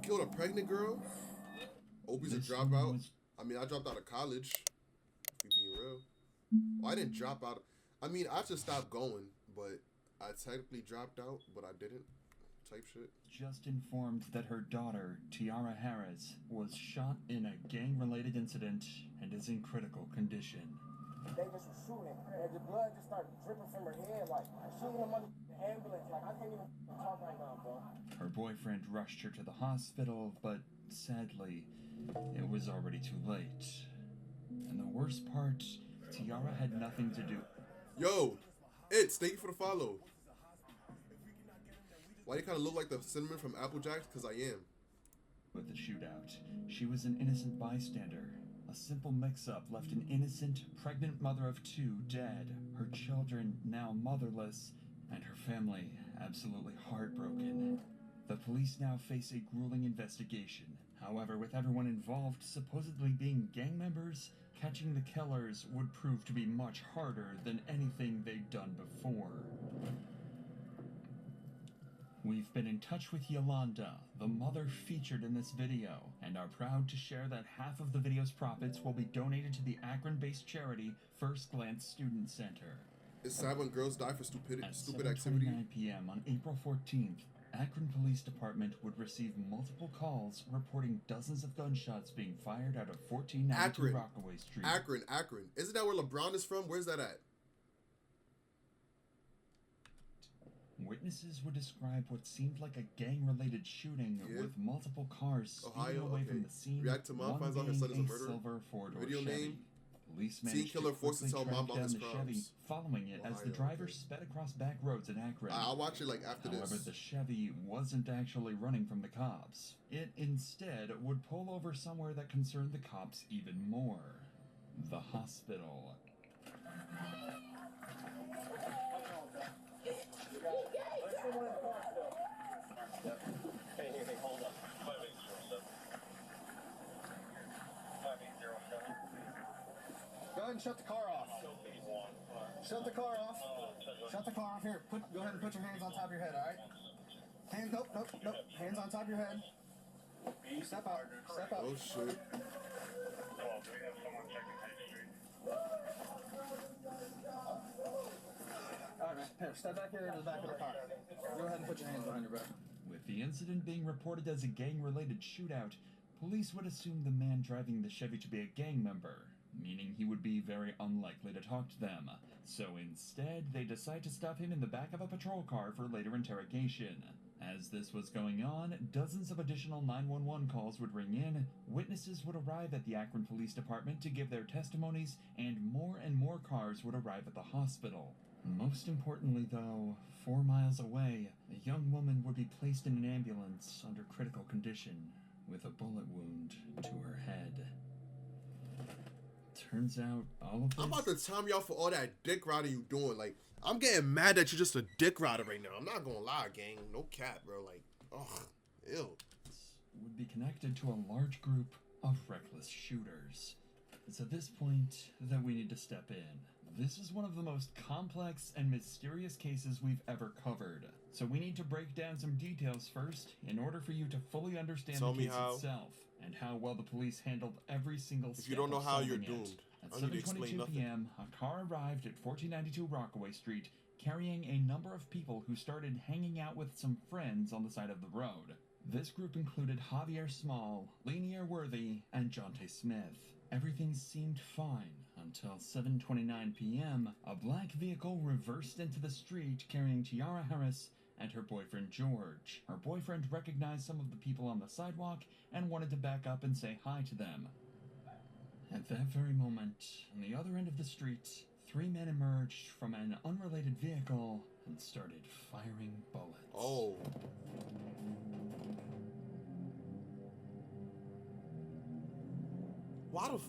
killed a pregnant girl? Opie's a dropout. I mean, I dropped out of college. If we being real. Well, I didn't drop out. I mean, I just stopped going, but I technically dropped out, but I didn't. Type shit. Just informed that her daughter, Tiara Harris, was shot in a gang-related incident and is in critical condition. They just were shooting, and the blood just started dripping from her head, like shooting them under the ambulance. Like, I can't even talk right now, bro. Her boyfriend rushed her to the hospital, but sadly, it was already too late. And the worst part, Tiara had nothing to do. Yo, thank you for the follow. Why you kind of look like the cinnamon from Applejacks? Because I am. With the shootout, she was an innocent bystander. A simple mix-up left an innocent, pregnant mother of 2 dead, her children now motherless, and her family absolutely heartbroken. The police now face a grueling investigation. However, with everyone involved supposedly being gang members, catching the killers would prove to be much harder than anything they'd done before. We've been in touch with Yolanda, the mother featured in this video, and are proud to share that half of the video's profits will be donated to the Akron-based charity First Glance Student Center. It's sad when girls die for stupid At activity. 7:29 p.m. on April 14th, Akron Police Department would receive multiple calls reporting dozens of gunshots being fired out of 1492 Rockaway Street. Akron. Isn't that where LeBron is from? Where's that at? Witnesses would describe what seemed like a gang-related shooting with multiple cars speeding away from the scene. React to mom finds out her son is a murderer. Silver four-door Video Chevy. name. Police Teen managed killer to forced to quickly tell mom track about down his the Chevy, crimes. following it as the driver sped across back roads in Akron. I'll watch it like after this. However, the Chevy wasn't actually running from the cops. It instead would pull over somewhere that concerned the cops even more. The hospital. Hey, hold up. 5807. 5807. Go ahead and shut the car off. Shut the car off. Shut the car off. Here, go ahead and put your hands on top of your head, alright? Hands, nope. Hands on top of your head. Step out. Oh shit. Alright, man. Here, step back here to the back of the car. Go ahead and put your hands behind your back. With the incident being reported as a gang-related shootout, police would assume the man driving the Chevy to be a gang member, meaning he would be very unlikely to talk to them. So instead, they decide to stop him in the back of a patrol car for later interrogation. As this was going on, dozens of additional 911 calls would ring in, witnesses would arrive at the Akron Police Department to give their testimonies, and more cars would arrive at the hospital. Most importantly, though, 4 miles away, a young woman would be placed in an ambulance under critical condition with a bullet wound to her head. Turns out, all of this... I'm about to time y'all for all that dick riding you doing. Like, I'm getting mad that you're just a dick rider right now. I'm not gonna lie, gang. No cap, bro. Like, ugh, ew. Would be connected to a large group of reckless shooters. It's at this point that we need to step in. This is one of the most complex and mysterious cases we've ever covered. So we need to break down some details first in order for you to fully understand the case itself and how well the police handled every single step. If you don't know how, you're doomed. At 7:22 p.m., a car arrived at 1492 Rockaway Street carrying a number of people who started hanging out with some friends on the side of the road. This group included Javier Small, Lanier Worthy, and Jonte Smith. Everything seemed fine until 7:29 p.m., a black vehicle reversed into the street carrying Tiara Harris and her boyfriend George. Her boyfriend recognized some of the people on the sidewalk and wanted to back up and say hi to them. At that very moment, on the other end of the street, 3 men emerged from an unrelated vehicle and started firing bullets. Oh. Why the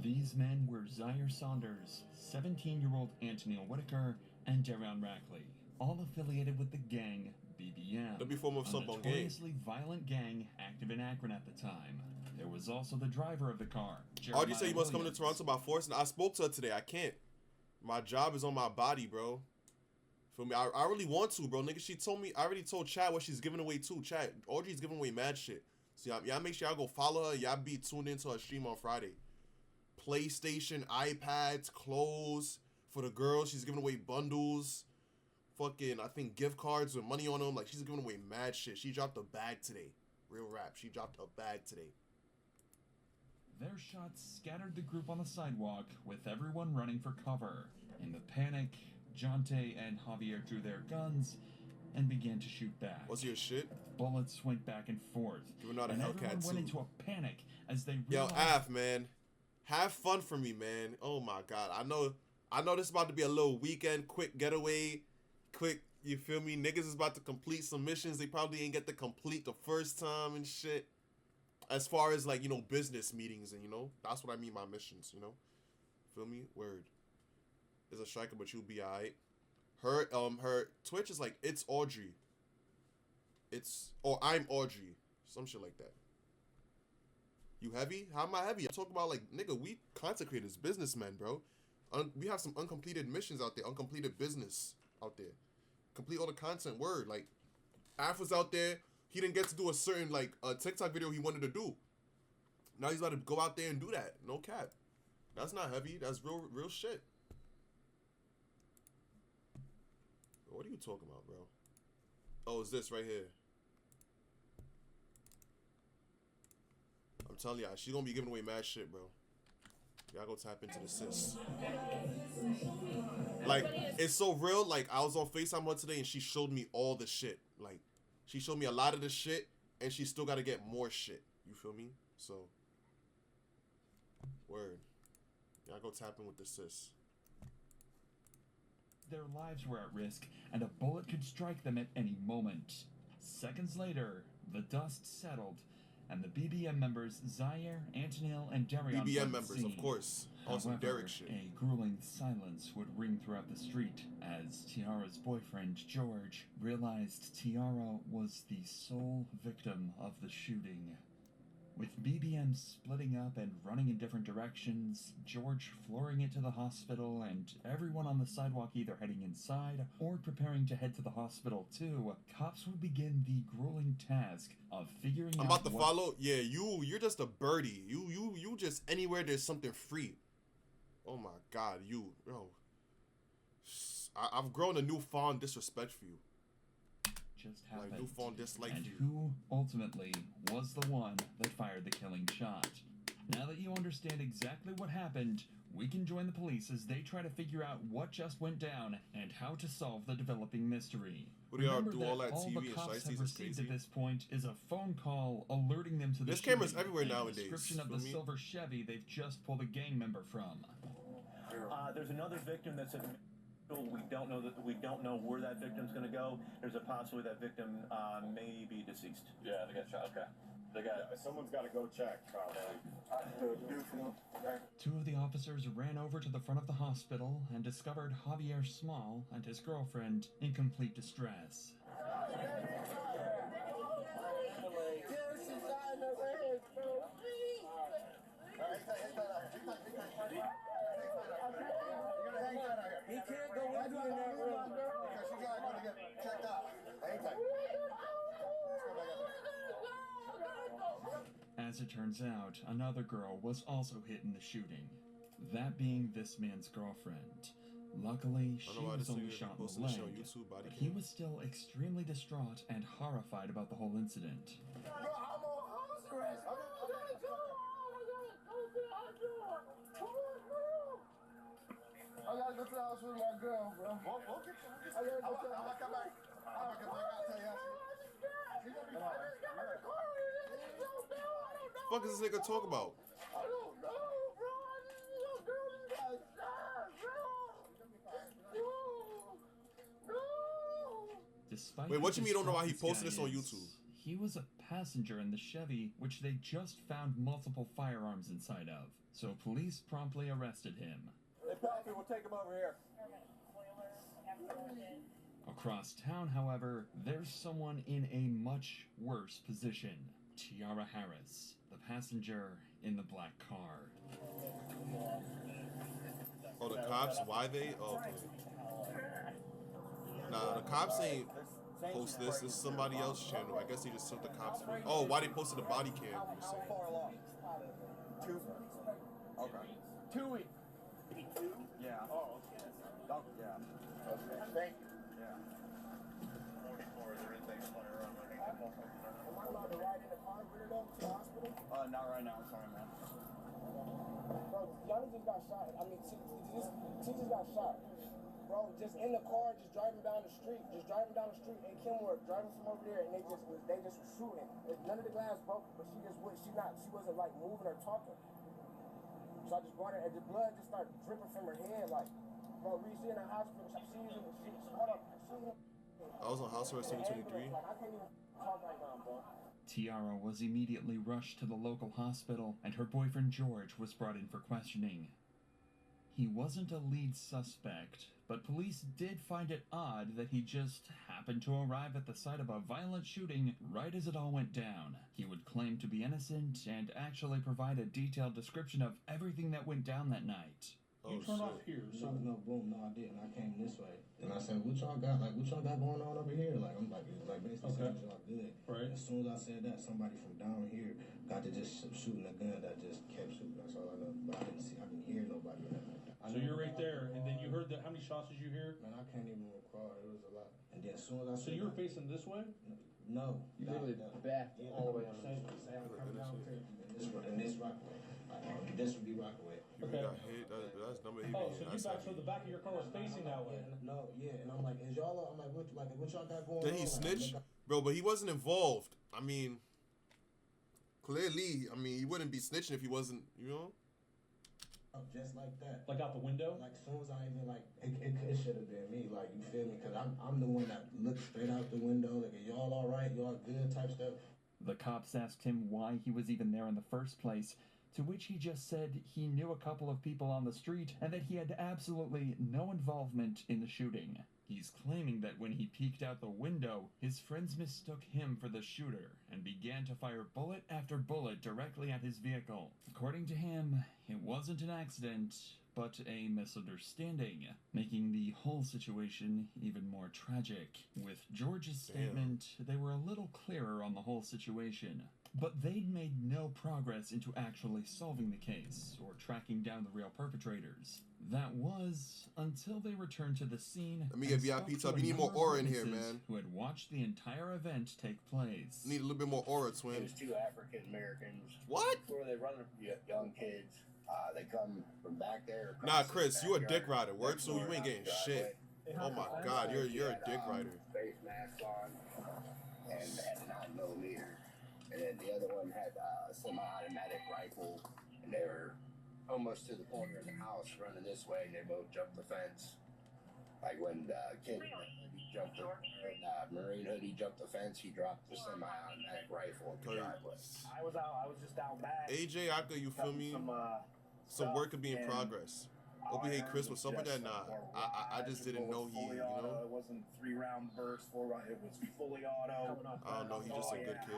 These men were Zaire Saunders, 17-year-old Anthony Whitaker, and Darion Rackley, all affiliated with the gang BBM, That'd be form of a sub on gang. notoriously violent gang active in Akron at the time. There was also the driver of the car, Audrey said you must come to Williams. Toronto by force, and I spoke to her today. I can't. My job is on my body, bro. Feel me? I really want to, bro. Nigga, she told me. I already told Chad what she's giving away too. Chad, Audrey's giving away mad shit. So y'all make sure y'all go follow her. Y'all be tuned into her stream on Friday. PlayStation, iPads, clothes for the girls. She's giving away bundles. Fucking, I think gift cards with money on them. Like, she's giving away mad shit. She dropped a bag today. Real rap. She dropped a bag today. Their shots scattered the group on the sidewalk, with everyone running for cover. In the panic, Jonte and Javier drew their guns and began to shoot back. What's your shit? Bullets went back and forth. Giving out a and Hellcat everyone too. went into a panic as they Yo, realized... Af, man. Have fun for me, man. Oh my God. I know this is about to be a little weekend, quick getaway, quick, you feel me? Niggas is about to complete some missions they probably ain't get to complete the first time and shit. As far as, like, you know, business meetings and, you know, that's what I mean by missions, you know? Feel me? Word. Is a striker, but you'll be alright. Her Twitch is like, it's Audrey. Or I'm Audrey. Some shit like that. You heavy? How am I heavy? I talk about, like, nigga, we content creators, businessmen, bro. We have some uncompleted missions out there, uncompleted business out there. Complete all the content, word. Like, Af was out there. He didn't get to do a certain, like, TikTok video he wanted to do. Now he's about to go out there and do that. No cap. That's not heavy. That's real shit. What are you talking about, bro? Oh, it's this right here. I'm telling y'all, she's gonna be giving away mad shit, bro. Y'all go tap into the sis. Like, it's so real. Like, I was on FaceTime with her today and she showed me all the shit. Like, she showed me a lot of the shit and she still gotta get more shit. You feel me? So, word. Y'all go tap in with the sis. Their lives were at risk, and a bullet could strike them at any moment. Seconds later, the dust settled, and the BBM members Zaire, Antonil, and Darion BBM members, of course. Awesome Derek shit. A grueling silence would ring throughout the street as Tiara's boyfriend, George, realized Tiara was the sole victim of the shooting. With BBM splitting up and running in different directions, George flooring it to the hospital, and everyone on the sidewalk either heading inside or preparing to head to the hospital too, cops would begin the grueling task of figuring out I'm about to follow. Yeah, you're just a birdie. You just anywhere there's something free. Oh my God, bro. I've grown a newfound disrespect for you. Just happened, like newfound dislike and for you. who ultimately was the one that fired the killing shot. Now that you understand exactly what happened, we can join the police as they try to figure out what just went down and how to solve the developing mystery. What do y'all do? Remember all that that all TV the and cops have shiesties is received crazy. at this point is a phone call alerting them to the There's cameras shooting everywhere and nowadays, a description of feel the me? silver Chevy they've just pulled a gang member from. There's another victim that's at the we don't know where that victim's going to go. There's a possibility that victim may be deceased. Yeah, they got shot. Okay. Someone's got to go check, probably. Two of the officers ran over to the front of the hospital and discovered Javier Small and his girlfriend in complete distress. He can't go with you in that room because you guys want to get checked out. Hang tight. As it turns out, another girl was also hit in the shooting, that being this man's girlfriend. Luckily, she was only shot in the leg, but he was still extremely distraught and horrified about the whole incident. Bro, I'm on house arrest. I gotta go to the house with my girl, bro. We'll get you. I gotta go to the house. I'll come back. I'll come back. I'll tell you how she's gonna be fine. What the fuck is this nigga talk about? I don't know, bro. Your girl just got shot, bro. No. Despite Wait, what how you mean you don't know why he distraught posted this on guy YouTube? is, He was a passenger in the Chevy, which they just found multiple firearms inside of, so police promptly arrested him. Hey, Pappy, we'll take him over here. Across town, however, there's someone in a much worse position. Tiara Harris, the passenger in the black car. Oh, the cops? Why they? Oh, okay. Nah, the cops ain't post this. It's somebody else's channel. I guess they just sent the cops. Oh, why they posted the body cam? You're How saying. far along? 2. Okay. 2 weeks. Yeah. Oh, okay. Oh, yeah. Okay. Thank you. Yeah. 44, is there anything fire around underneath the ball? Am I allowed to ride in the car with her though to the hospital? Not right now. Sorry, man. Bro, Yanni just got shot. I mean, she just got shot. Bro, just in the car, just driving down the street, in Kenworth, driving from over there, and they just was shooting. None of the glass broke, but she wasn't like moving or talking. So I just brought her, and the blood just started dripping from her head, like, bro, Reese in the hospital. Hold up, I was on house arrest 723. I can't even talk right now, bro. Tiara was immediately rushed to the local hospital, and her boyfriend George was brought in for questioning. He wasn't a lead suspect, but police did find it odd that he just happened to arrive at the site of a violent shooting right as it all went down. He would claim to be innocent and actually provide a detailed description of everything that went down that night. You turn off here, so no, boom, no, I didn't. I came this way, and I said, "What y'all got? Like, what y'all got going on over here?" Like, I'm like basically saying y'all good. Right. As soon as I said that, somebody from down here got to just shooting a gun that just kept shooting. That's all I know. But I didn't hear nobody or nothing like that. So you're right there, and then you heard that. How many shots did you hear? Man, I can't even recall. It was a lot. And then as soon as I So said you were that, facing this way? no, You literally backed all the way on Say I'm coming down here, and this Rockaway. This would be Rockaway. You Okay. got hit. That's number hit. Oh, so you back, so the back of your car was facing that way. No, yeah, and I'm like, is y'all? I'm like, what y'all got going on? Did he snitch? Bro, but he wasn't involved. I mean, clearly, he wouldn't be snitching if he wasn't, you know? Just like that. Like out the window? Like, as soon as I even, like, it should have been me, like, you feel me? Because I'm the one that looked straight out the window, like, are y'all all right? Y'all good type stuff? The cops asked him why he was even there in the first place, to which he just said he knew a couple of people on the street and that he had absolutely no involvement in the shooting. He's claiming that when he peeked out the window, his friends mistook him for the shooter and began to fire bullet after bullet directly at his vehicle. According to him, it wasn't an accident, but a misunderstanding, making the whole situation even more tragic. With George's statement, they were a little clearer on the whole situation, but they'd made no progress into actually solving the case or tracking down the real perpetrators. That was until they returned to the scene. Let me get VIP top. You need more aura in here, man. Who had watched the entire event take place. Need a little bit more aura, It twin. was 2 African Americans. What? Where they run young kids. They come from back there. Nah, Chris, you a dick rider. Word, so you ain't getting shit. Oh my God, you're a dick rider. Face mask on and had a 9mm. And then the other one had a semi-automatic rifle, and they were almost to the corner of the house running this way, and they both jumped the fence. Like when the kid jumped the Marine hoodie jumped the fence, he dropped the semi-automatic rifle in the driveway. I was just out back. AJ, after you feel me, some work could be in progress. Hope you hate Chris, what's up with that? Nah, I just didn't know he, you know. It wasn't 3-round burst, 4-round. It was fully auto. I don't know, he's just a good kid.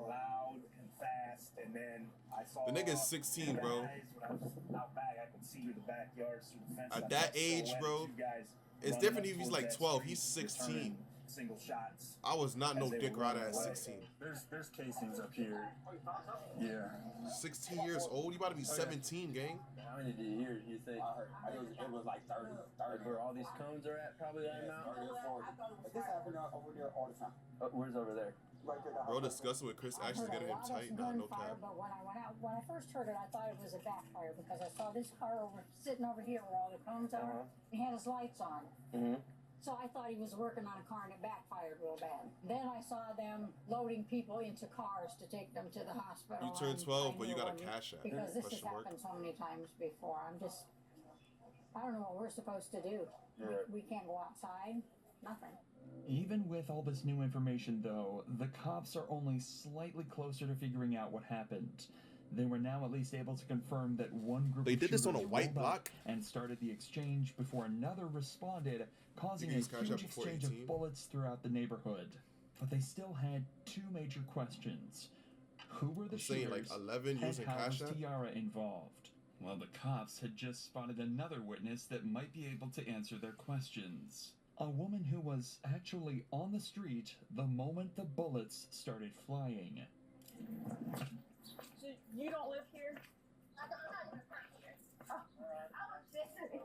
Loud and fast, and then I saw The nigga's 16, bro. When I was out back, I could see through the backyards through the fence. At that age, bro, it's different if he's like 12. He's 16. Single shots. I was not no dick rider at 16. There's casings up here. Yeah. 16 years old? You about to be 17, gang. How many did you hear? You think? It was like 30. Where all these cones are at, probably that amount? 30 or 40. But this happened over there all the time. Where's over there? Right there. Bro discussing with Chris actually getting him tight. Nah, no cap. But when I first heard it, I thought it was a backfire because I saw this car sitting over here where all the cones are. He had his lights on. So I thought he was working on a car and it backfired real bad. Then I saw them loading people into cars to take them to the hospital. You turned 12, but you got a cash app. Because this has happened so many times before. I don't know what we're supposed to do. We can't go outside. Nothing. Even with all this new information, though, the cops are only slightly closer to figuring out what happened. They were now at least able to confirm that one group They did this on a shooters white rolled up block? and started the exchange before another responded, causing a You guys catch up huge before exchange 18? of bullets throughout the neighborhood. But they still had 2 major questions. Who were the I'm saying shooters, like 11 and using how cash was app? Tiara involved? Well, the cops had just spotted another witness that might be able to answer their questions. A woman who was actually on the street the moment the bullets started flying. So you don't live here? I'm not even from here. Oh. I was visiting.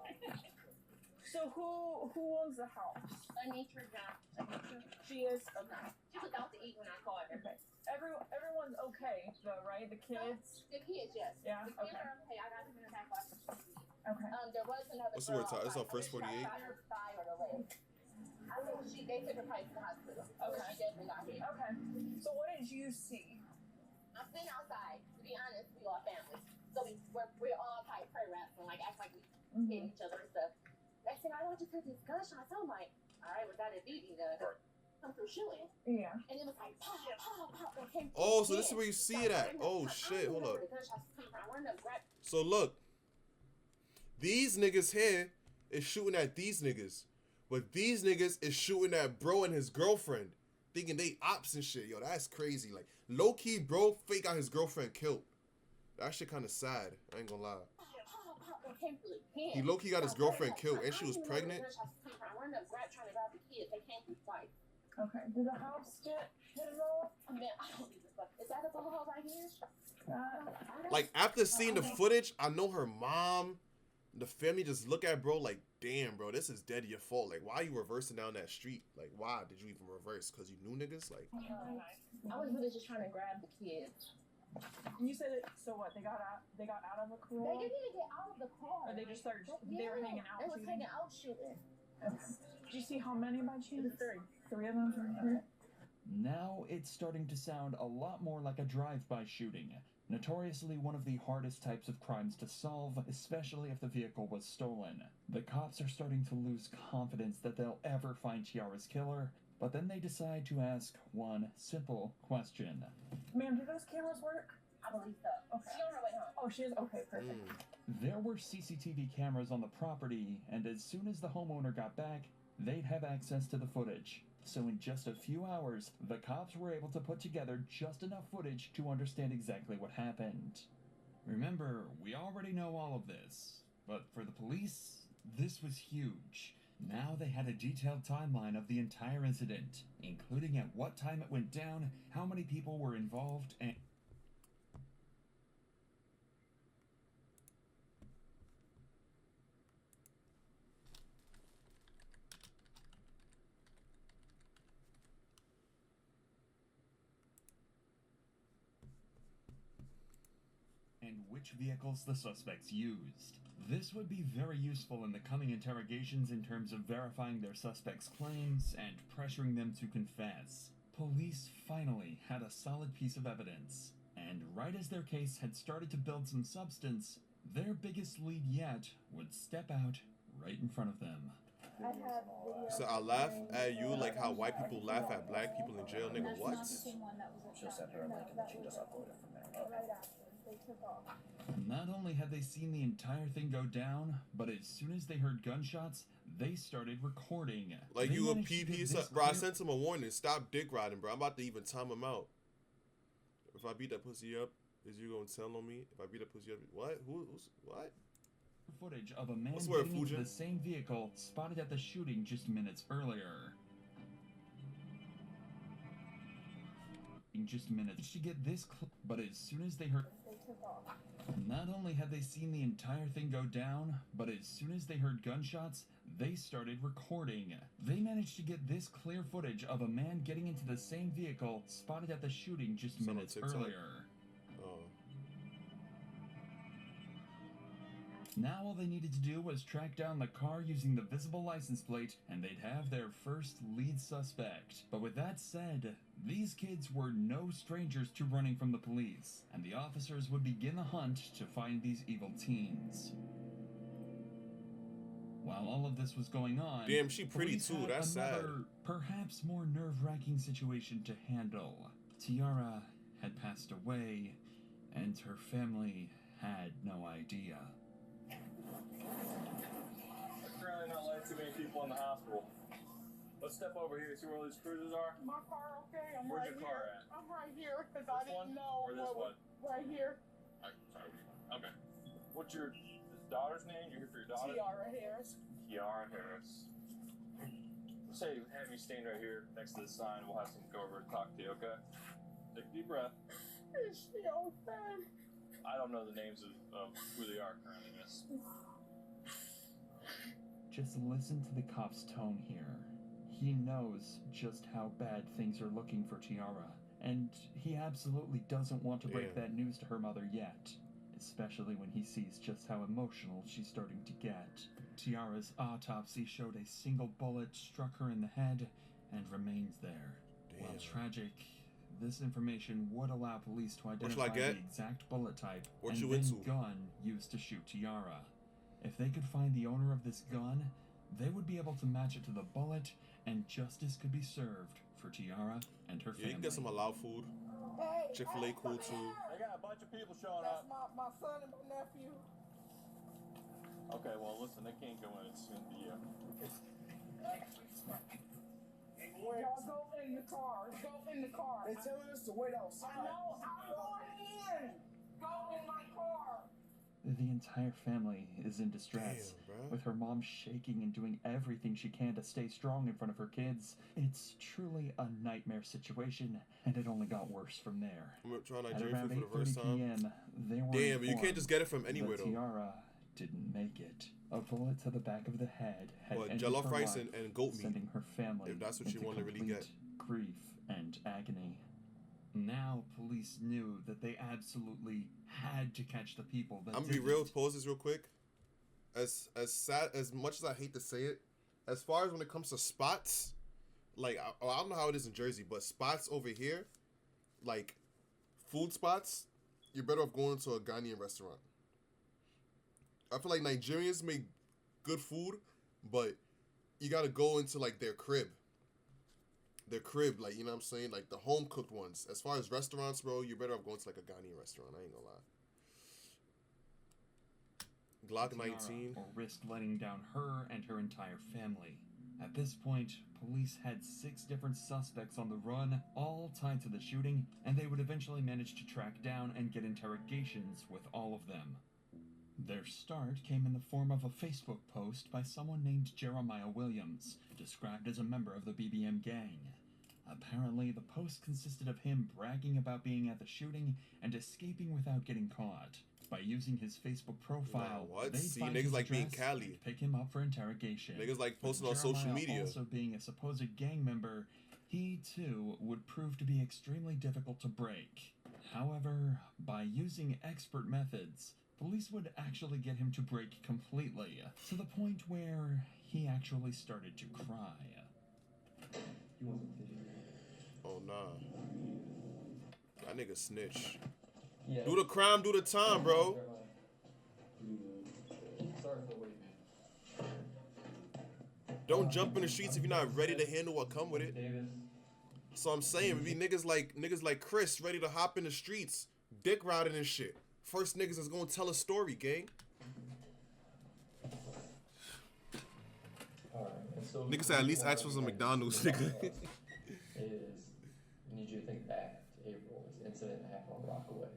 So who owns the house? Anitra Johnson. She is? Okay. She was out to eat when I called her. Okay. Everyone's okay though, right? The kids? The kids, yes. Yeah, The kids okay. are okay. I got them in the back watching TV. Okay. There was another What's the girl. word, Ty? It's on First 48? Shot her thigh or the leg. I think they took her probably to the hospital. Okay. She definitely got hit. Okay. So what did you see? I'm sitting outside. To be honest, we all family. So we're all type prayer raps and like act like we hit each other and stuff. Next thing I want to put these gunshots. I'm like, all right, we got a BB gun. Come through shooting. Yeah. And it was like pow, pow, pow. And came Oh, so this is where you see it at. Oh shit, hold up. So look, these niggas here is shooting at these niggas, but these niggas is shooting at bro and his girlfriend, thinking they ops and shit. Yo, that's crazy. Like low key, bro, fake got his girlfriend killed. That shit kind of sad. I ain't gonna lie. He low key got his girlfriend killed, and she was pregnant. Okay. Did the house get hit at all? I mean, I don't even fuck. Is that a bullet right here? Like after seeing the footage, I know her mom, the family just look at bro like, damn, bro, this is dead your fault. Like, why you reversing down that street? Like, why did you even reverse? Cause you knew niggas? Like, I was really just trying to grab the kids. You said it. So what? They got out. They got out of the car. They didn't even get out of the car. Or they just started. They were hanging out. They was hanging out shooting. Did you see how many by chance? Three of them. Now it's starting to sound a lot more like a drive-by shooting. Notoriously one of the hardest types of crimes to solve, especially if the vehicle was stolen. The cops are starting to lose confidence that they'll ever find Tiara's killer, but then they decide to ask one simple question. Ma'am, do those cameras work? I believe so. Okay. She on her way home. Oh, she is? Okay, perfect. There were CCTV cameras on the property, and as soon as the homeowner got back, they'd have access to the footage. So in just a few hours, the cops were able to put together just enough footage to understand exactly what happened. Remember, we already know all of this, but for the police, this was huge. Now they had a detailed timeline of the entire incident, including at what time it went down, how many people were involved, and which vehicles the suspects used. This would be very useful in the coming interrogations in terms of verifying their suspects' claims and pressuring them to confess. Police finally had a solid piece of evidence, and right as their case had started to build some substance, their biggest lead yet would step out right in front of them. So I laugh at you like how white people laugh at black people in jail, nigga. What? She'll send her a link and then she'll just upload it from there. Not only had they seen the entire thing go down, but as soon as they heard gunshots, they started recording. Like They you a managed to get PP, this bro. I clear- sent him a warning. Stop dick riding, bro. I'm about to even time him out. If I beat that pussy up, is you gonna tell on me? If I beat that pussy up, what? Who's what? Footage of a man What's the word, getting into Fujin? the same vehicle spotted at the shooting just minutes earlier. In just minutes to get this but as soon as they heard not only had they seen the entire thing go down, but as soon as they heard gunshots, they started recording. They managed to get this clear footage of a man getting into the same vehicle spotted at the shooting just It's on minutes TikTok. earlier. Oh. Now all they needed to do was track down the car using the visible license plate, and they'd have their first lead suspect. But with that said, these kids were no strangers to running from the police, and the officers would begin the hunt to find these evil teens. While all of this was going on, Damn, she pretty police too. had That's sad. another, perhaps more nerve-wracking situation to handle. Tiara had passed away, and her family had no idea. I'd really not like too many people in the hospital. Let's step over here and see where all these cruisers are. My car, okay? I'm Where's right your car here. at? I'm right here because This I didn't one know or this what one? right here. Sorry. Okay. What's your daughter's name? You're here for your daughter? Tiara Harris. Kiara Harris. say have you stand right here next to the sign. We'll have someone go over and talk to you, okay? Take a deep breath. Is she okay? I don't know the names of who they are currently, miss. Just listen to the cop's tone here. He knows just how bad things are looking for Tiara, and he absolutely doesn't want to break that news to her mother yet, especially when he sees just how emotional she's starting to get. Tiara's autopsy showed a single bullet struck her in the head and remains there. While tragic, this information would allow police to identify the exact bullet type and gun used to shoot Tiara. If they could find the owner of this gun, they would be able to match it to the bullet, and justice could be served for Tiara and her family. You can get some halal food. Hey, Chick-fil-A cool too. They got a bunch of people showing that's up. my son and my nephew. Okay, well, listen, they can't go in. It's soon to you. Y'all go in the car. Go in the car. They telling us to wait outside. I know. I'm going in. Go in my car. The entire family is in distress, with her mom shaking and doing everything she can to stay strong in front of her kids. It's truly a nightmare situation, and it only got worse from there. I'm trying At Nigerian around food for the first 8:30 time. p.m., they were Damn, but you can't just get it from anywhere that though. Tiara didn't make it. A bullet to the back of the head had ended jollof her rice life, and goat meat, sending her family if that's what you into want to really complete get. grief and agony. Now police knew that they absolutely had to catch the people that I'm gonna be real. Pause this real quick. As sad as much as I hate to say it, as far as when it comes to spots, like I don't know how it is in Jersey, but spots over here, like food spots, you're better off going to a Ghanaian restaurant. I feel like Nigerians make good food, but you gotta go into like their crib. Their crib, like, you know what I'm saying? Like the home cooked ones. As far as restaurants, bro, you're better off going to like a Ghanaian restaurant. I ain't gonna lie. Glock 19. Or risk letting down her and her entire family. At this point, police had 6 different suspects on the run, all tied to the shooting, and they would eventually manage to track down and get interrogations with all of them. Their start came in the form of a Facebook post by someone named Jeremiah Williams, described as a member of the BBM gang. Apparently, the post consisted of him bragging about being at the shooting and escaping without getting caught. By using his Facebook profile, they'd find his like being address Cali. and pick him up for interrogation. Niggas like posting on Jeremiah social media. Also being a supposed gang member, he too would prove to be extremely difficult to break. However, by using expert methods, police would actually get him to break completely, to the point where he actually started to cry. Oh nah. That nigga snitch. Do the crime, do the time, bro. Don't jump in the streets if you're not ready to handle what come with it. So I'm saying, it be niggas like Chris ready to hop in the streets, dick riding and shit. First niggas is gonna tell a story, gang. Niggas said at least ask for some McDonald's, nigga. I need you to think back to April. This incident that happened on Rockaway.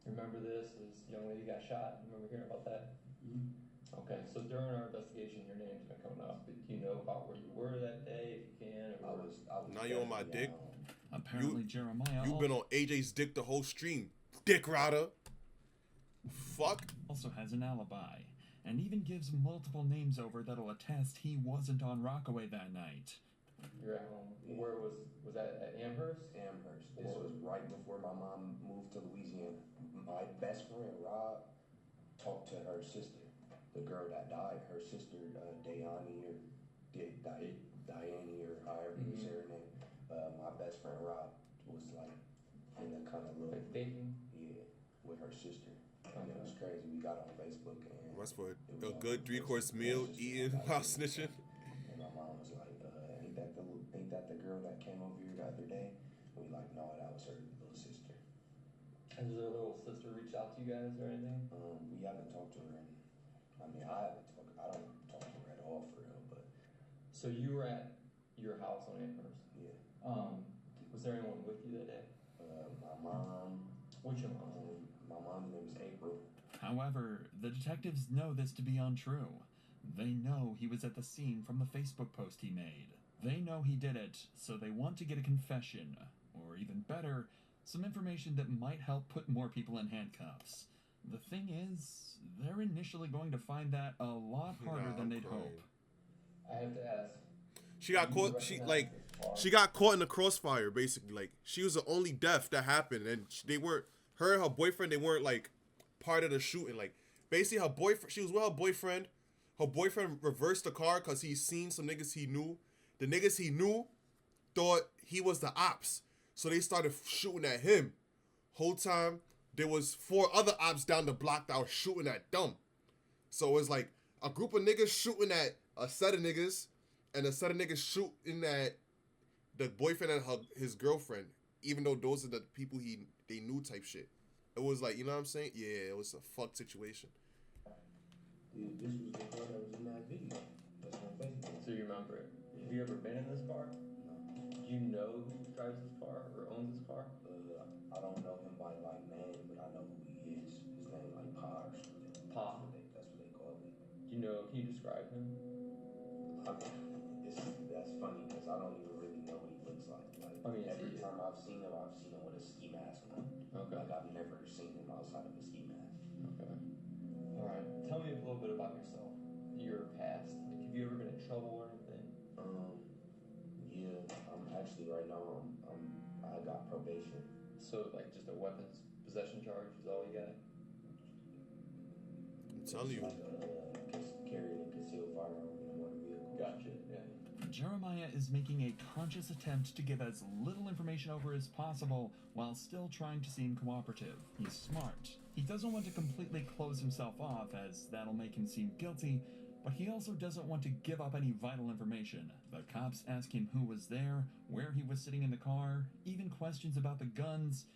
Remember this? This young lady got shot. Remember hearing about that? Okay, so during our investigation, your name's been coming up. Do you know about where you were that day, if you can? Or now you on my dick. Apparently, Jeremiah. You've been on AJ's dick the whole stream, dick rider. Fuck. Also has an alibi, and even gives multiple names over that'll attest he wasn't on Rockaway that night. You're at home. Where was that at Amherst? Amherst. This was right before my mom moved to Louisiana. My best friend Rob talked to her sister, the girl that died. Her sister Diane or however you say her name. My best friend Rob was like in the kind of little dating. Yeah, with her sister. And it was crazy. We got on Facebook and that's for a good 3-course meal eating while snitching. And my mom was like, ain't that the girl that came over here the other day? And we like, no, that was her little sister. Has her little sister reached out to you guys or anything? We haven't talked to her. I don't talk to her at all for real, but. So you were at your house on Amherst? Yeah. Was there anyone with you that day? My mom. What's your mom? My mom's name is April. However, the detectives know this to be untrue. They know he was at the scene from the Facebook post he made. They know he did it, so they want to get a confession, or even better, some information that might help put more people in handcuffs. The thing is, they're initially going to find that a lot harder than they'd hope. I have to ask. She got caught. She got caught in the crossfire. Basically, like she was the only death that happened, and they weren't. Her and her boyfriend, they weren't like part of the shooting. Like basically, her boyfriend. She was with her boyfriend. Her boyfriend reversed the car because he seen some niggas he knew. The niggas he knew thought he was the ops, so they started shooting at him. Whole time there was 4 other ops down the block that were shooting at them. So it was like a group of niggas shooting at a set of niggas, and a set of niggas shooting at the boyfriend and his girlfriend, even though those are the people they knew type shit. It was like, you know what I'm saying? Yeah, it was a fucked situation. Dude, this was the car that was in that video. That's on Facebook. So you remember it? Have you ever been in this car? No. Do you know who drives this car or owns this car? I don't know him by like name, but I know who he is. His name like Pa or something. Pa. That's what they call him. Do you know? Can you describe him? That's funny because I don't even really know what he looks like. Like I mean, every time I've seen him with a ski mask on. Okay. Like I've never seen him outside of a ski mask. Okay. All right. Tell me a little bit about yourself. Your past. Like, have you ever been in trouble or anything? Yeah. I'm actually right now. I got probation. So like just a weapons possession charge is all you got? I'm telling you. Carrying a concealed firearm in a motor vehicle. Gotcha. Yeah. Jeremiah is making a conscious attempt to give as little information over as possible while still trying to seem cooperative. He's smart. He doesn't want to completely close himself off, as that'll make him seem guilty, but he also doesn't want to give up any vital information. The cops ask him who was there, where he was sitting in the car, even questions about the guns,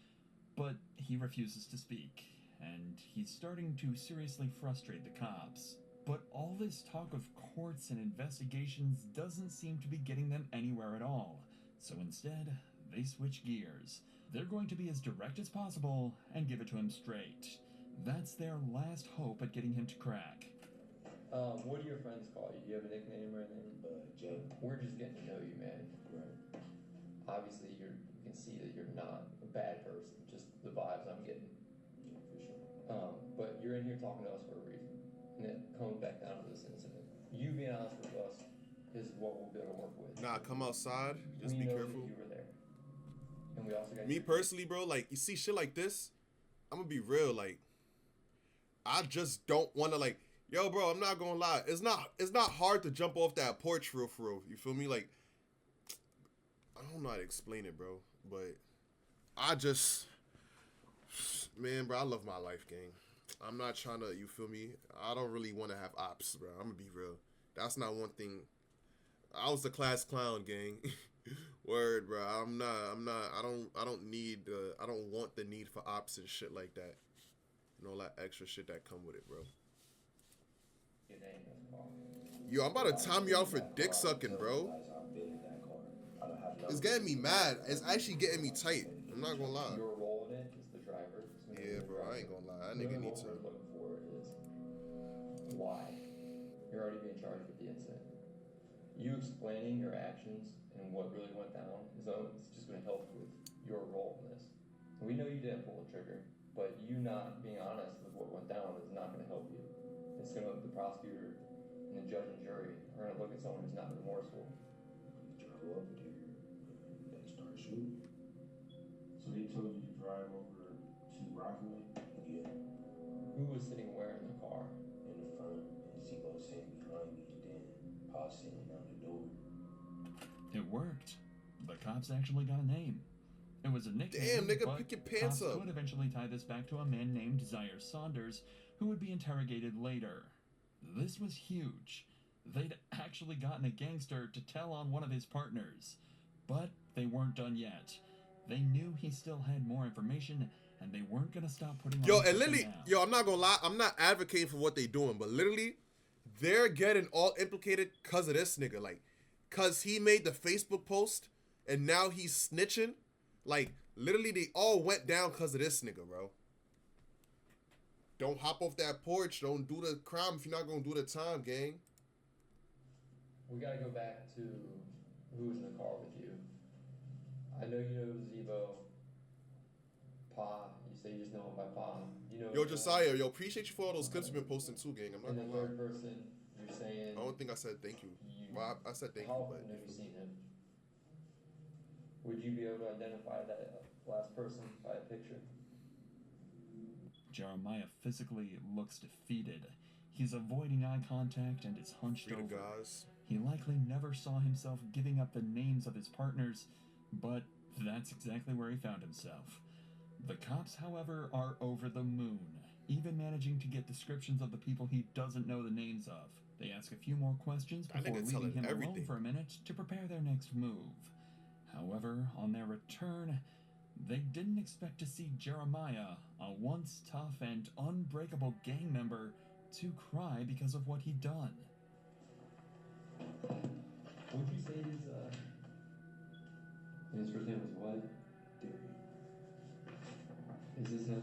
but he refuses to speak, and he's starting to seriously frustrate the cops. But all this talk of courts and investigations doesn't seem to be getting them anywhere at all. So instead, they switch gears. They're going to be as direct as possible and give it to him straight. That's their last hope at getting him to crack. What do your friends call you? Do you have a nickname or anything? Jay. We're just getting to know you, man. Right. Obviously, we can see that you're not a bad person. Just the vibes I'm getting. Yeah, for sure. But you're in here talking to us for a reason. And it comes back down to this incident. You being honest with us is what we'll be able to work with. Nah, come outside. Just we be know careful. That you were there. And we also got me personally, bro, like you see shit like this, I'm gonna be real, like I just don't wanna like, yo bro, I'm not gonna lie. It's not hard to jump off that porch for real. You feel me? Like I don't know how to explain it, bro. But I just man, bro, I love my life, gang. I'm not trying to, you feel me? I don't really want to have ops, bro. I'm gonna be real. That's not one thing. I was the class clown, gang. Word, bro. I don't want the need for ops and shit like that. And all that extra shit that come with it, bro. Yo, I'm about to time you out for dick sucking, bro. It's getting me mad. It's actually getting me tight. I'm not gonna lie. Your role in it is the driver. Yeah, bro. I ain't gonna lie. That nigga needs to. What we're looking for is why. You're already being charged with the incident. You explaining your actions and what really went down is just going to help with your role in this. We know you didn't pull the trigger, but you not being honest with what went down is not going to help you. It's going to, the prosecutor and the judge and jury are going to look at someone who's not remorseful. You drove over there, they start shooting. So they told you to drive over to Rockaway? Yeah. Who was sitting where in the car? In the front, and Z-Lo sitting behind me, and then Pa sitting down the door. It worked. The cops actually got a name. It was a nickname. Damn, nigga, but pick your pants cops up. could eventually tie this back to a man named Zaire Saunders, who would be interrogated later. This was huge. They'd actually gotten a gangster to tell on one of his partners. But they weren't done yet. They knew he still had more information, and they weren't gonna stop putting Yo, on and literally, yo, I'm not gonna lie, I'm not advocating for what they doing, but literally, they're getting all implicated because of this nigga, like, cause he made the Facebook post, and now he's snitching. Like, literally, they all went down because of this nigga, bro. Don't hop off that porch. Don't do the crime if you're not gonna do the time, gang. We gotta go back to Who was in the car with you? I know you know Zebo. Pa. You say you just know him by Pa. You know. Yo, Josiah, yo, appreciate you for all those clips you've been posting too, gang. I'm not And the gonna lie. third person, you're saying. I don't think I said thank you. Well, I said thank you, How but often have you seen him? Would you be able to identify that last person by a picture? Jeremiah physically looks defeated. He's avoiding eye contact and is hunched over. Guys. He likely never saw himself giving up the names of his partners, but that's exactly where he found himself. The cops, however, are over the moon, even managing to get descriptions of the people he doesn't know the names of. They ask a few more questions before leaving him alone for a minute to prepare their next move. However, on their return, they didn't expect to see Jeremiah, a once tough and unbreakable gang member, to cry because of what he'd done. Would you say his first name was what? Is this him?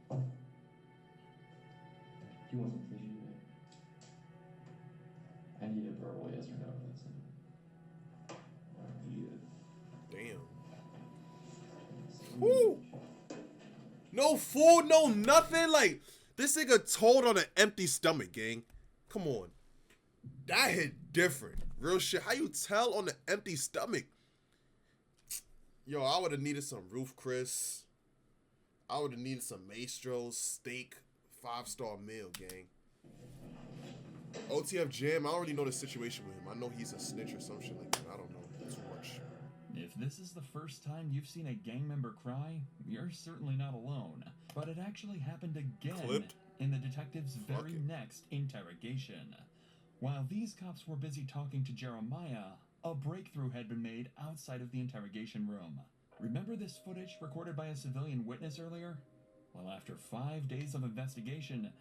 Do you want some tissue, man? I need a verbal yes or no. That's it. Damn. Woo! No food, no nothing. Like, this nigga told on an empty stomach, gang. Come on. That hit different. Real shit. How you tell on an empty stomach? Yo, I would have needed some Roof Chris. I would have needed some Maestro's steak 5-star meal, gang. OTF Jam, I already know the situation with him. I know he's a snitch or some shit like that. I don't know too much. If this is the first time you've seen a gang member cry, you're certainly not alone. But it actually happened again in the detective's very next interrogation. While these cops were busy talking to Jeremiah, a breakthrough had been made outside of the interrogation room. Remember this footage recorded by a civilian witness earlier? Well, after 5 days of investigation,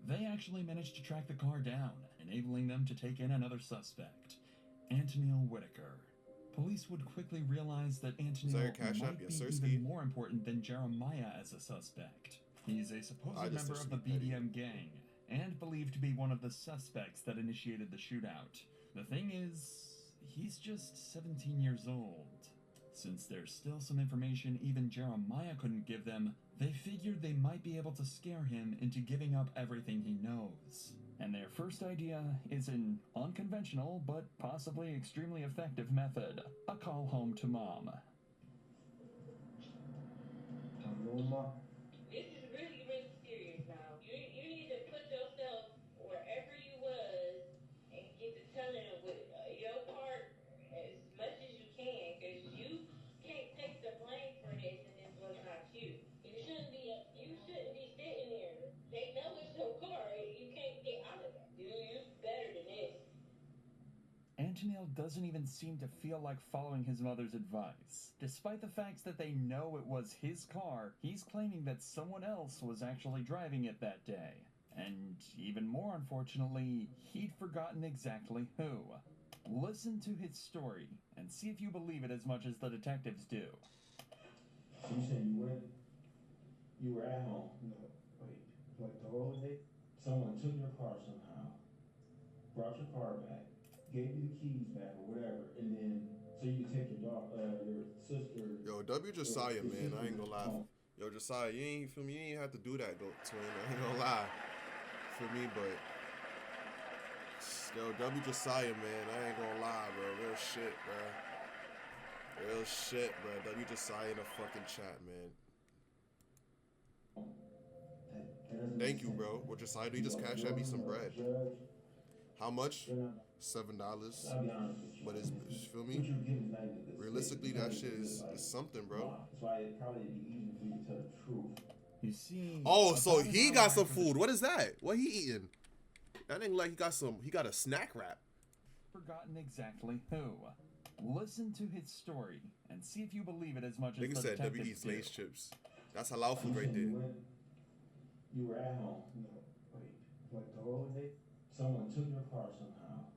they actually managed to track the car down, enabling them to take in another suspect, Antonil Whitaker. Police would quickly realize that Antonil might be even more important than Jeremiah as a suspect. He's a supposed member of the BDM gang, and believed to be one of the suspects that initiated the shootout. The thing is, he's just 17 years old. Since there's still some information even Jeremiah couldn't give them, they figured they might be able to scare him into giving up everything he knows. And their first idea is an unconventional, but possibly extremely effective method: a call home to mom. This is really, really serious now. You need to put yourself wherever you was and get to telling them with your part as much as you can, because you can't take the blame for this and this was not you. You shouldn't be sitting there. They know it's your car. You can't get out of that. You better than this. Antonil doesn't even seem to feel like following his mother's advice. Despite the fact that they know it was his car, he's claiming that someone else was actually driving it that day. And even more unfortunately, he'd forgotten exactly who. Listen to his story and see if you believe it as much as the detectives do. So you said you were at home? No, wait, like the whole day? Someone took your car somehow, brought your car back, gave you the keys back or whatever, and then so you could take your sister. Yo, W Josiah, man, I ain't gonna lie. Yo, Josiah, you ain't feel me. You ain't have to do that, twin. I ain't gonna lie. For me, but yo, W Josiah, man, I ain't gonna lie, bro. Real shit, bro. Real shit, bro. W Josiah in the fucking chat, man. Thank you, bro. Well, Josiah, you just cash at me some bread. How much? $7. But it's, feel me? Realistically, that shit is something, bro. You see. Oh, so he got some food. What is that? What he eating? That ain't like he got a snack wrap. Forgotten exactly who. Listen to his story and see if you believe it as much as the Nigga said W detectives eats do. Lay's chips. That's halal food right there. You were at home? No, wait, like the whole day? Someone took your car somehow,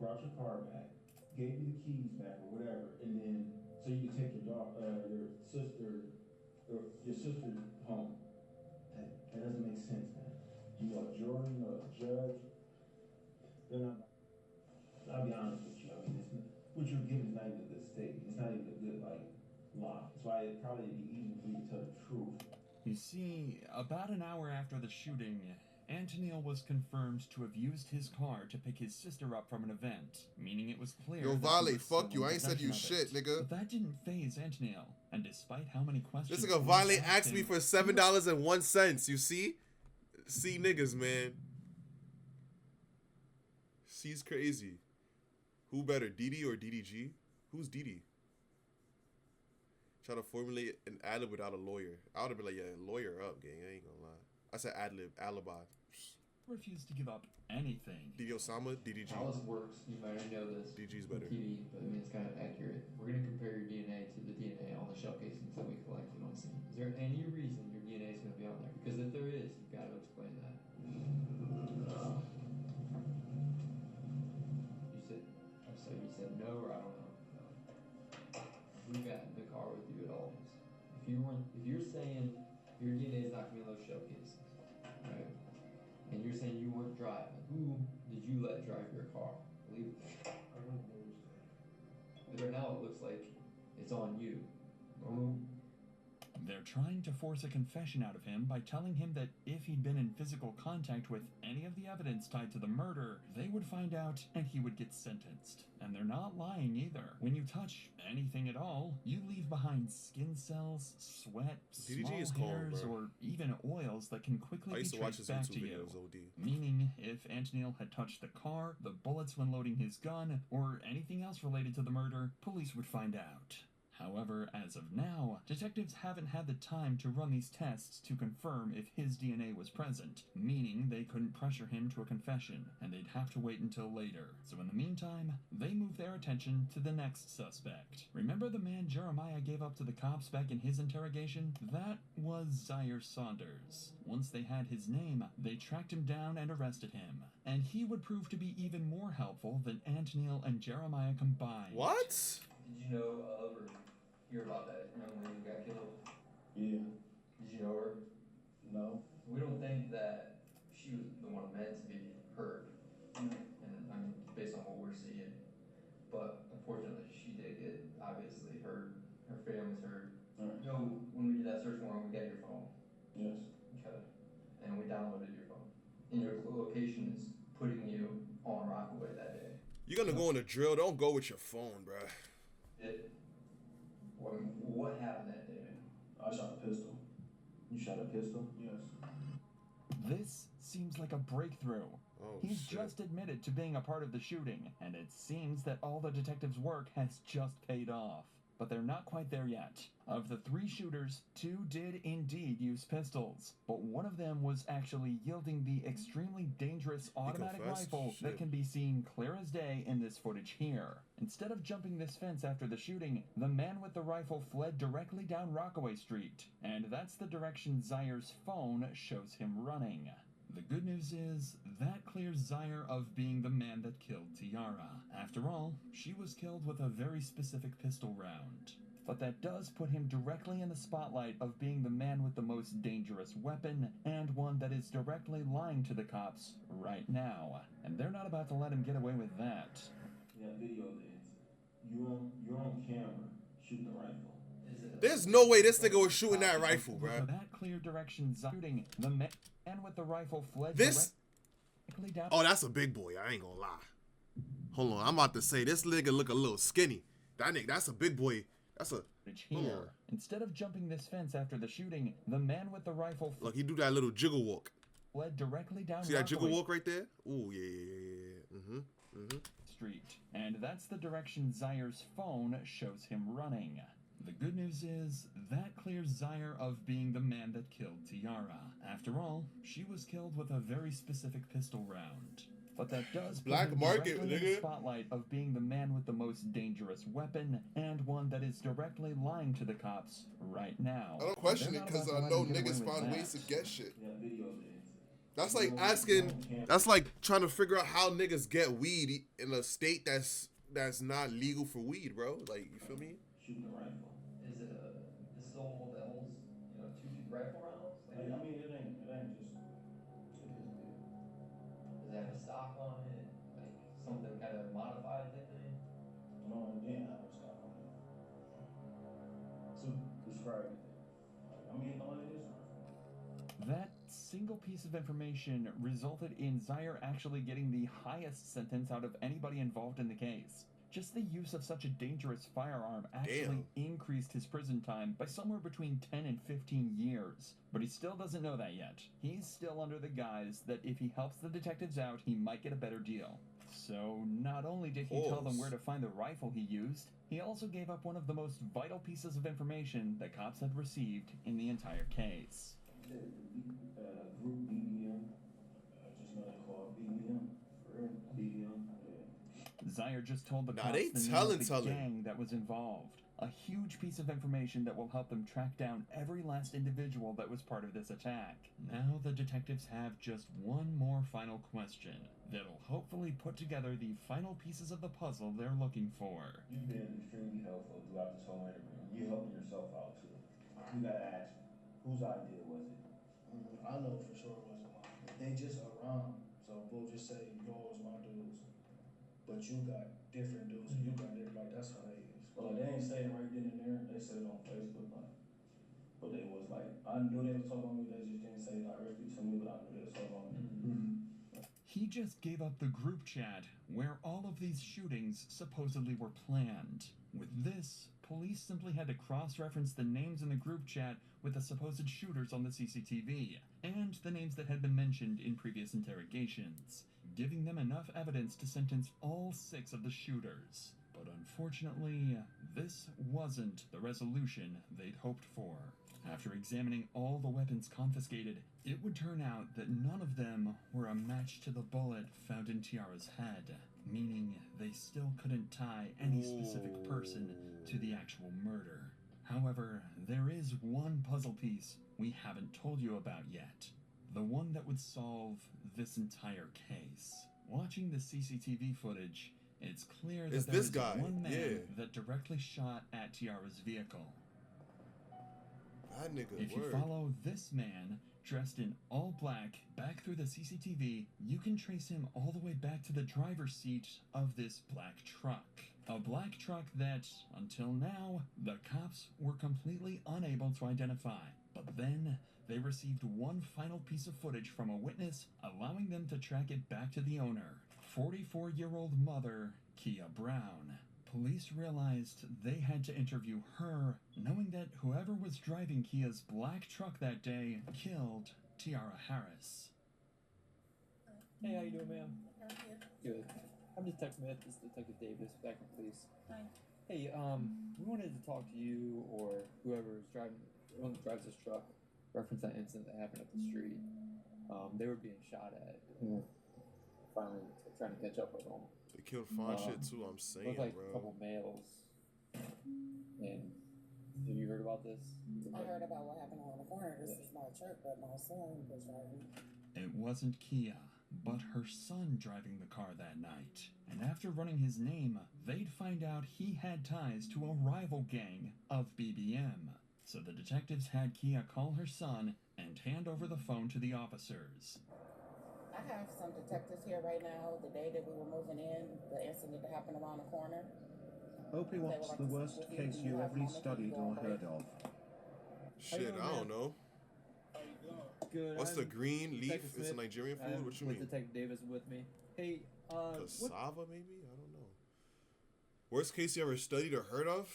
brought your car back, gave you the keys back or whatever, and then so you could take your sister home. That doesn't make sense, man. You are a jury, you're a judge. They're not. I'll be honest with you. I mean, would what you're given is not even a good statement. It's not even a good, like, lie. That's why it probably would be easier for you to tell the truth. You see, about an hour after the shooting, Antonil was confirmed to have used his car to pick his sister up from an event, meaning it was clear Yo, that Vale, he was fuck still you. in I ain't said you possession of shit, it. nigga. But that didn't faze Antonil, and despite how many questions... This nigga Vale asked me for $7.01, you see? See niggas, man. She's crazy. Who better, Didi or DDG? Who's Didi? Try to formulate an ad-lib without a lawyer. I would have been like, yeah, lawyer up, gang. I ain't gonna lie. I said ad-lib, alibi. Refused to give up anything. Didi Osama, DDG. How this works, you might already know this. DG's better. TV, but I mean, it's kind of accurate. We're going to compare your DNA to the DNA on the shell casings that we collected on scene. Is there any reason your DNA is going to be on there? Because if there is, you've got to explain that. You said, I'm sorry, you said no, or I don't know. No. We got in the car with you at all this. If you're saying your DNA is not going to be on those shell casings, right? And you're saying you weren't driving, who did you let drive your car? Believe it. I don't know. But right now it looks like it's on you. They're trying to force a confession out of him by telling him that if he'd been in physical contact with any of the evidence tied to the murder, they would find out and he would get sentenced. And they're not lying either. When you touch anything at all, you leave behind skin cells, sweat, DDG is small cold, hairs, bro. or even oils that can quickly I be used to watch traced his back YouTube to you. videos, OD. Meaning, if Antonil had touched the car, the bullets when loading his gun, or anything else related to the murder, police would find out. However, as of now, detectives haven't had the time to run these tests to confirm if his DNA was present, meaning they couldn't pressure him to a confession, and they'd have to wait until later. So in the meantime, they move their attention to the next suspect. Remember the man Jeremiah gave up to the cops back in his interrogation? That was Zaire Saunders. Once they had his name, they tracked him down and arrested him. And he would prove to be even more helpful than Antonil and Jeremiah combined. What? Did you know of or hear about that young lady who got killed? Yeah. Did you know her? No. We don't think that she was the one meant to be hurt. And I mean, based on what we're seeing. But unfortunately, she did get obviously hurt. Her family's hurt. Right. You know, when we did that search warrant, we got your phone. Yes. Okay. And we downloaded your phone. And your location is putting you on Rockaway that day. You're gonna go on a drill. Don't go with your phone, bruh. What happened that day? I shot a pistol. You shot a pistol? Yes. This seems like a breakthrough. Oh, He's shit. just admitted to being a part of the shooting, and it seems that all the detectives' work has just paid off. But they're not quite there yet. Of the 3 shooters, 2 did indeed use pistols, but one of them was actually wielding the extremely dangerous automatic confessed? rifle that Shit. can be seen clear as day in this footage here. Instead of jumping this fence after the shooting, the man with the rifle fled directly down Rockaway Street, and that's the direction Zaire's phone shows him running. The good news is, that clears Zaire of being the man that killed Tiara. After all, she was killed with a very specific pistol round. But that does put him directly in the spotlight of being the man with the most dangerous weapon, and one that is directly lying to the cops right now. And they're not about to let him get away with that. Yeah, video evidence. You're on camera shooting the rifle. There's no way this nigga was shooting that rifle, bruh. That clear direction shooting, the man with the rifle fled This? directly down. Oh, that's a big boy. I ain't gonna lie. Hold on, I'm about to say this nigga look a little skinny. That nigga, that's a big boy. That's a. Hold on. Instead of jumping this fence after the shooting, the man with the rifle Look, he do that little jiggle walk. fled directly down. See that jiggle Rockaway walk right there? Ooh, yeah. Street, and that's the direction Zaire's phone shows him running. The good news is, that clears Zaire of being the man that killed Tiara. After all, she was killed with a very specific pistol round. But that does put Black him market, directly in nigga. the spotlight of being the man with the most dangerous weapon, and one that is directly lying to the cops right now. I don't question They're it not because about I to know let him get niggas away with find that. ways to get shit. Yeah, video evidence. That's like asking. That's like trying to figure out how niggas get weed in a state that's not legal for weed, bro. Like, you feel me? Shooting the rifle. Is it a pistol that holds, 2 rifle rounds? Like, I mean, it ain't just. Does it have a stock on it? Like something kind of modified type thing? No, it didn't have a stop on it. So describe it. I mean, all it is. That single piece of information resulted in Zaire actually getting the highest sentence out of anybody involved in the case. Just the use of such a dangerous firearm actually increased his prison time by somewhere between 10 and 15 years. But he still doesn't know that yet. He's still under the guise that if he helps the detectives out, he might get a better deal. So not only did he tell them where to find the rifle he used, he also gave up one of the most vital pieces of information that cops had received in the entire case. Group BBM. Just know they call it BBM. For real. BBM. Yeah. Zaire just told the cops the name of the gang that was involved. A huge piece of information that will help them track down every last individual that was part of this attack. Now the detectives have just one more final question that'll hopefully put together the final pieces of the puzzle they're looking for. You've been extremely helpful throughout this whole interview. You're helping yourself out too. You gotta ask, whose idea was it? I know for sure it wasn't mine. They just around, so we'll just say yours, my dudes. But you got different dudes, and you got different, like that's how they is. Well, they ain't saying right then and there. They said it on Facebook, like, but they was like, I knew they was talking about me. They just didn't say it directly to me, but I knew they was talking about me. He just gave up the group chat where all of these shootings supposedly were planned. With this, police simply had to cross-reference the names in the group chat with the supposed shooters on the CCTV, and the names that had been mentioned in previous interrogations, giving them enough evidence to sentence all 6 of the shooters. But unfortunately, this wasn't the resolution they'd hoped for. After examining all the weapons confiscated, it would turn out that none of them were a match to the bullet found in Tiara's head, meaning they still couldn't tie any specific person to the actual murder. However, there is one puzzle piece we haven't told you about yet, the one that would solve this entire case. Watching the CCTV footage, it's clear that there is one man that directly shot at Tiara's vehicle. That nigga If you follow this man, dressed in all black, back through the CCTV, you can trace him all the way back to the driver's seat of this black truck. A black truck that, until now, the cops were completely unable to identify. But then, they received one final piece of footage from a witness, allowing them to track it back to the owner, 44-year-old mother, Kia Brown. Police realized they had to interview her, knowing that whoever was driving Kia's black truck that day killed Tiara Harris. Hey, how you doing, ma'am? Good. I'm Detective Smith. This is Detective Davis, back in police. Hi. Hey, we wanted to talk to you or whoever drives this truck, reference that incident that happened up the street. They were being shot at. Finally trying to catch up with them. They killed fine shit too, I'm saying, looked like bro. a couple males. And have you heard about this? I heard about what happened on the corner. This is my truck, but my son was driving. It wasn't Kia, but her son driving the car that night. And after running his name, they'd find out he had ties to a rival gang of BBM. So the detectives had Kia call her son and hand over the phone to the officers. I have some detectives here right now. The day that we were moving in, the incident that happened around the corner. Opie, what's the worst case you ever studied or heard of? Shit, I don't know. Good. What's the green leaf? Detective It's a Smith. Nigerian food? What you mean? Detective Davis with me. Hey, Cassava, maybe? I don't know. Worst case you ever studied or heard of?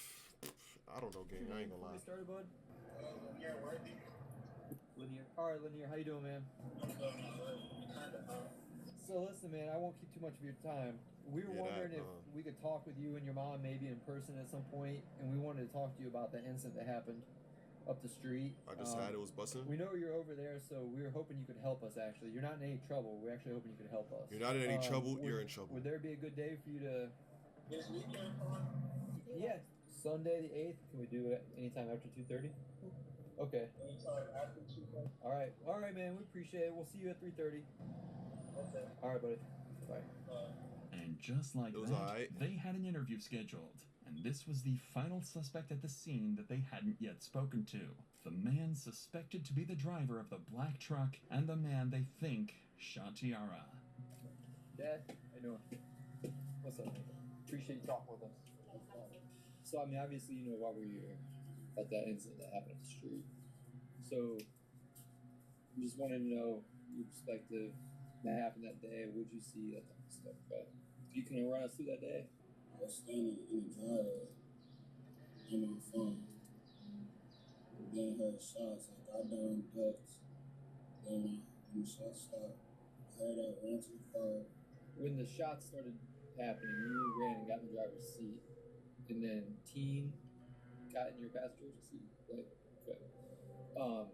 I don't know, gang. I ain't gonna lie. Started, bud? Linear. Alright, Linear, how you doing, man? So listen, man, I won't keep too much of your time. We were wondering if we could talk with you and your mom maybe in person at some point, and we wanted to talk to you about the incident that happened up the street. I just had it was busting. We know you're over there, so we were hoping you could help us, actually. You're not in any trouble. We're actually hoping you could help us. You're not in any trouble, you're in trouble. Would there be a good day for you to... Yeah, Sunday the 8th. Can we do it anytime after 2:30? Okay. All right, man. We appreciate it. We'll see you at 3:30. Okay. All right, buddy. Bye. And just like that, they had an interview scheduled. And this was the final suspect at the scene that they hadn't yet spoken to. The man suspected to be the driver of the black truck and the man they think shot Tiara. Dad, how you doing? What's up, man? Appreciate you talking with us. So, I mean, obviously, you know why we're here, about that incident that happened on the street. So, I just wanted to know your perspective that happened that day. What did you see, that type of stuff? But you can run us through that day. I was standing in the driveway on my phone. Then heard shots. I got down, ducked. Then when the shots stopped, I heard I ran to the car. When the shots started happening, you ran and got in the driver's seat, and then Teen got in your passenger seat. Like, okay.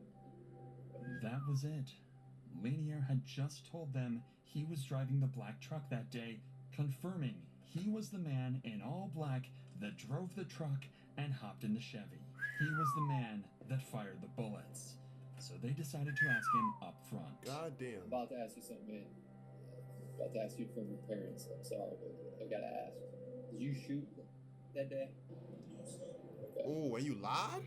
That was it. Lanier had just told them he was driving the black truck that day, confirming he was the man in all black that drove the truck and hopped in the Chevy. He was the man that fired the bullets. So they decided to ask him up front. God damn. I'm about to ask you something, man. About to ask you from your parents. I'm sorry, but I gotta ask. Did you shoot that day? Okay. Oh, and you lied?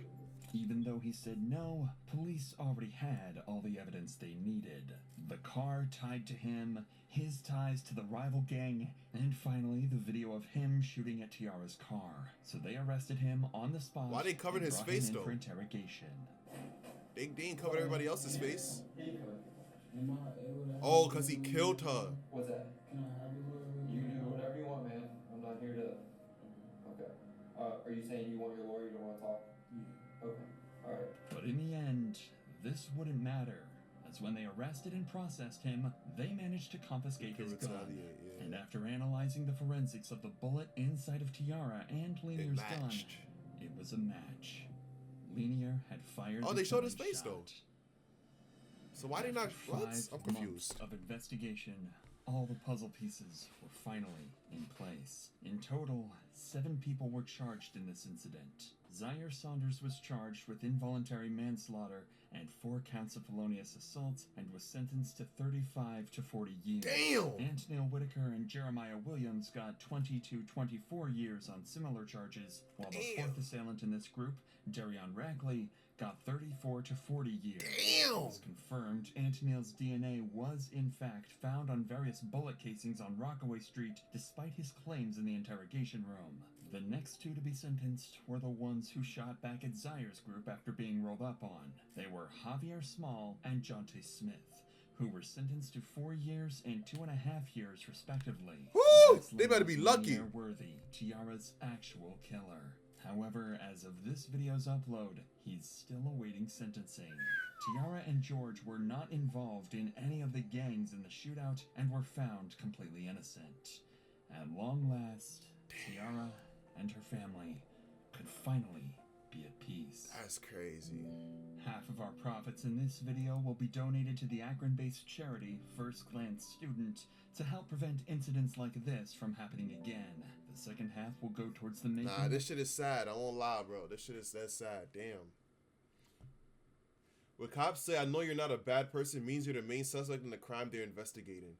Even though he said no, police already had all the evidence they needed. The car tied to him, his ties to the rival gang, and finally the video of him shooting at Tiara's car. So they arrested him on the spot. Why they covered his face though? For interrogation. They ain't covered everybody else's face. Oh, cause he killed her. What's that? You do whatever you want, man. I'm not here to. Okay. Are you saying you want your lawyer? You don't want to talk? Yeah. Okay. All right. But in the end, this wouldn't matter, as when they arrested and processed him, they managed to confiscate his gun. Yeah. And after analyzing the forensics of the bullet inside of Tiara and Lanier's gun, it was a match. Lanier had fired. Oh, they showed his face though. So why did not? What? I'm confused. Of investigation, all the puzzle pieces were finally in place. In total, 7 people were charged in this incident. Zaire Saunders was charged with involuntary manslaughter and 4 counts of felonious assault and was sentenced to 35 to 40 years. Damn! Antonio Whitaker and Jeremiah Williams got 20 to 24 years on similar charges, while the 4th assailant in this group, Darion Ragley, got 34 to 40 years. Damn! It's confirmed Antonio's DNA was in fact found on various bullet casings on Rockaway Street, despite his claims in the interrogation room. The next 2 to be sentenced were the ones who shot back at Zaire's group after being rolled up on. They were Javier Small and Jonte Smith, who were sentenced to 4 years and 2.5 years respectively. Woo! They better be lucky. Worthy, Tiara's actual killer. However, as of this video's upload, he's still awaiting sentencing. Tiara and George were not involved in any of the gangs in the shootout and were found completely innocent. At long last, Tiara and her family could finally be at peace. That's crazy. Half of our profits in this video will be donated to the Akron-based charity First Glance Student to help prevent incidents like this from happening again. The second half will go towards the making. Nah, this shit is sad. I won't lie, bro. This shit is that sad. Damn. When cops say, "I know you're not a bad person," means you're the main suspect in the crime they're investigating.